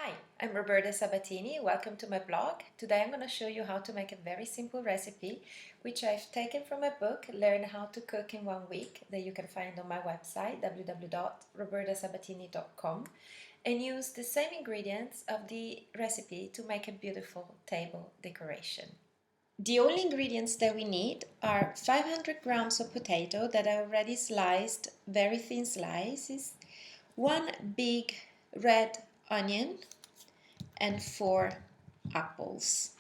Hi, I'm Roberta Sabatini. Welcome to my blog. Today I'm going to show you how to make a very simple recipe which I've taken from a book, Learn How to Cook in 1 Week, that you can find on my website www.robertasabatini.com, and use the same ingredients of the recipe to make a beautiful table decoration. The only ingredients that we need are 500 grams of potato that I already sliced, very thin slices, one big red onion, and 4 apples.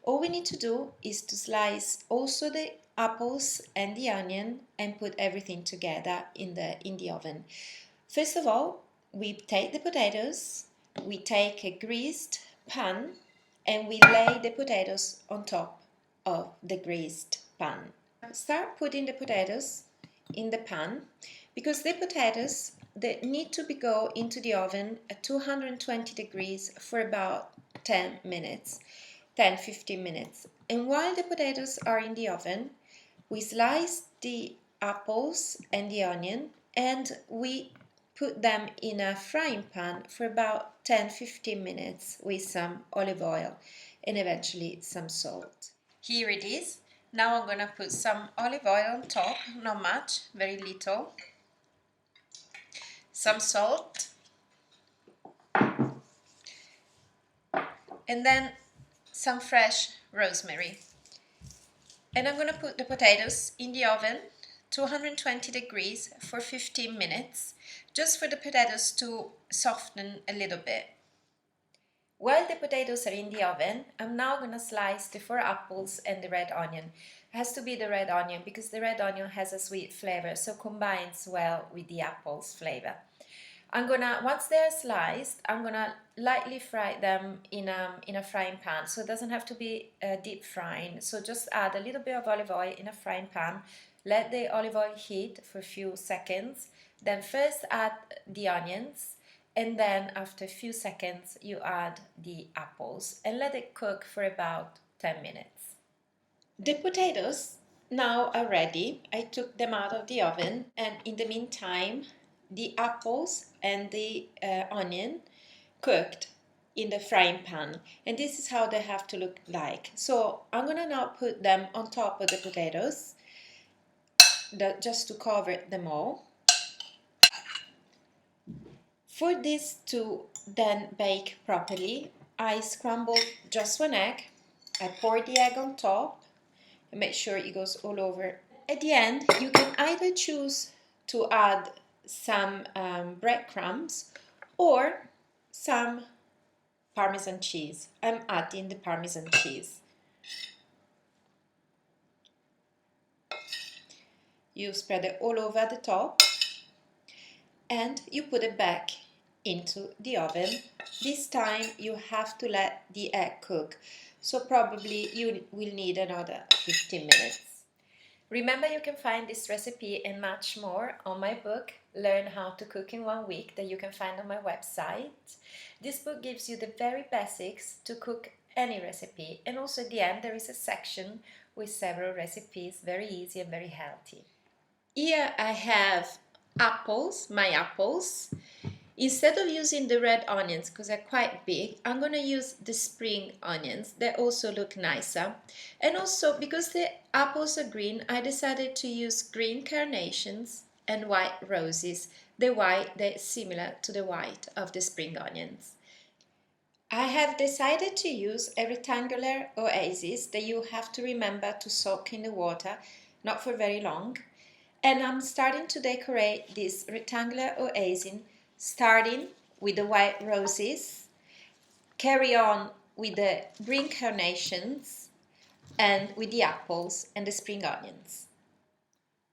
All we need to do is to slice also the apples and the onion and put everything together in the oven. First of all, we take the potatoes, we take a greased pan, and we lay the potatoes on top of the greased pan. Start putting the potatoes in the pan because the potatoes they need to go into the oven at 220 degrees for about 10 minutes, 10-15 minutes. And while the potatoes are in the oven, we slice the apples and the onion and we put them in a frying pan for about 10-15 minutes with some olive oil and eventually some salt. Here it is. Now I'm gonna put some olive oil on top, not much, very little, some salt, and then some fresh rosemary. And I'm gonna put the potatoes in the oven, 220 degrees for 15 minutes, just for the potatoes to soften a little bit. While the potatoes are in the oven, I'm now going to slice the 4 apples and the red onion. It has to be the red onion because the red onion has a sweet flavor, so combines well with the apple's flavor. Once they're sliced, I'm gonna lightly fry them in a frying pan. So it doesn't have to be deep frying. So just add a little bit of olive oil in a frying pan. Let the olive oil heat for a few seconds. Then first add the onions. And then after a few seconds, you add the apples and let it cook for about 10 minutes. The potatoes now are ready. I took them out of the oven, and in the meantime, the apples and the onion cooked in the frying pan, and this is how they have to look like. So I'm gonna now put them on top of the potatoes just to cover them all. For this to then bake properly, I scrambled just 1 egg. I pour the egg on top and make sure it goes all over. At the end, you can either choose to add some breadcrumbs or some Parmesan cheese. I'm adding the Parmesan cheese. You spread it all over the top and you put it back into the oven. This time you have to let the egg cook, so probably you will need another 15 minutes. Remember, you can find this recipe and much more on my book, Learn How to Cook in 1 Week, that you can find on my website. This book gives you the very basics to cook any recipe, and also at the end there is a section with several recipes, very easy and very healthy. Here I have apples, my apples. Instead of using the red onions, because they're quite big, I'm going to use the spring onions. They also look nicer. And also, because the apples are green, I decided to use green carnations and white roses. The white, they're similar to the white of the spring onions. I have decided to use a rectangular oasis that you have to remember to soak in the water, not for very long. And I'm starting to decorate this rectangular oasis, starting with the white roses, carry on with the green carnations, and with the apples and the spring onions.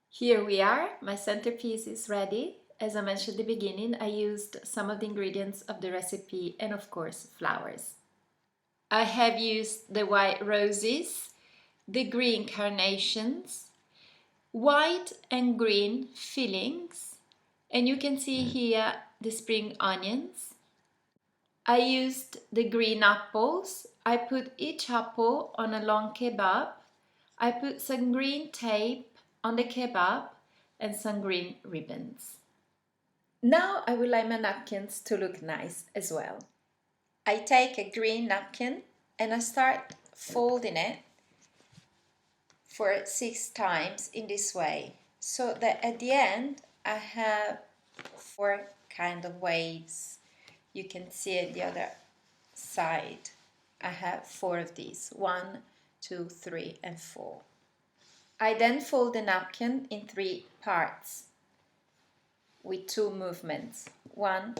Here we are, my centerpiece is ready. As I mentioned at the beginning, I used some of the ingredients of the recipe and of course flowers. I have used the white roses, the green carnations, white and green fillings, and you can see here the spring onions. I used the green apples. I put each apple on a long kebab. I put some green tape on the kebab and some green ribbons. Now I would like my napkins to look nice as well. I take a green napkin and I start folding it for 6 times in this way, so that at the end I have 4 kind of waves. You can see it the other side. I have 4 of these, 1, 2, 3 and 4. I then fold the napkin in 3 parts with 2 movements, 1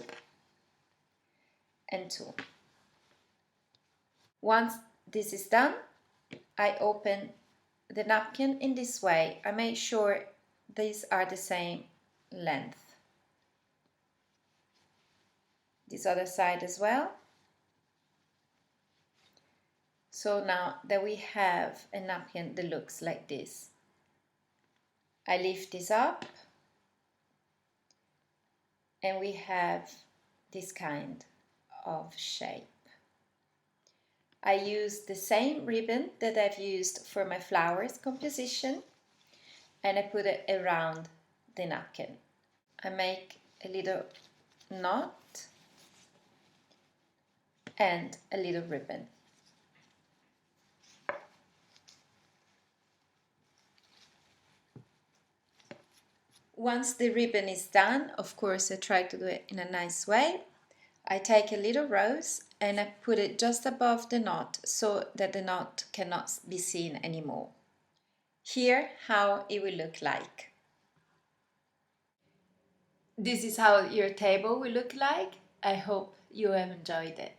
and 2. Once this is done, I open the napkin in this way. I make sure these are the same length. This other side as well. So now that we have a napkin that looks like this, I lift this up and we have this kind of shape. I use the same ribbon that I've used for my flowers composition and I put it around the napkin. I make a little knot and a little ribbon. Once the ribbon is done, of course I try to do it in a nice way. I take a little rose and I put it just above the knot so that the knot cannot be seen anymore. Here how it will look like. This is how your table will look like. I hope you have enjoyed it.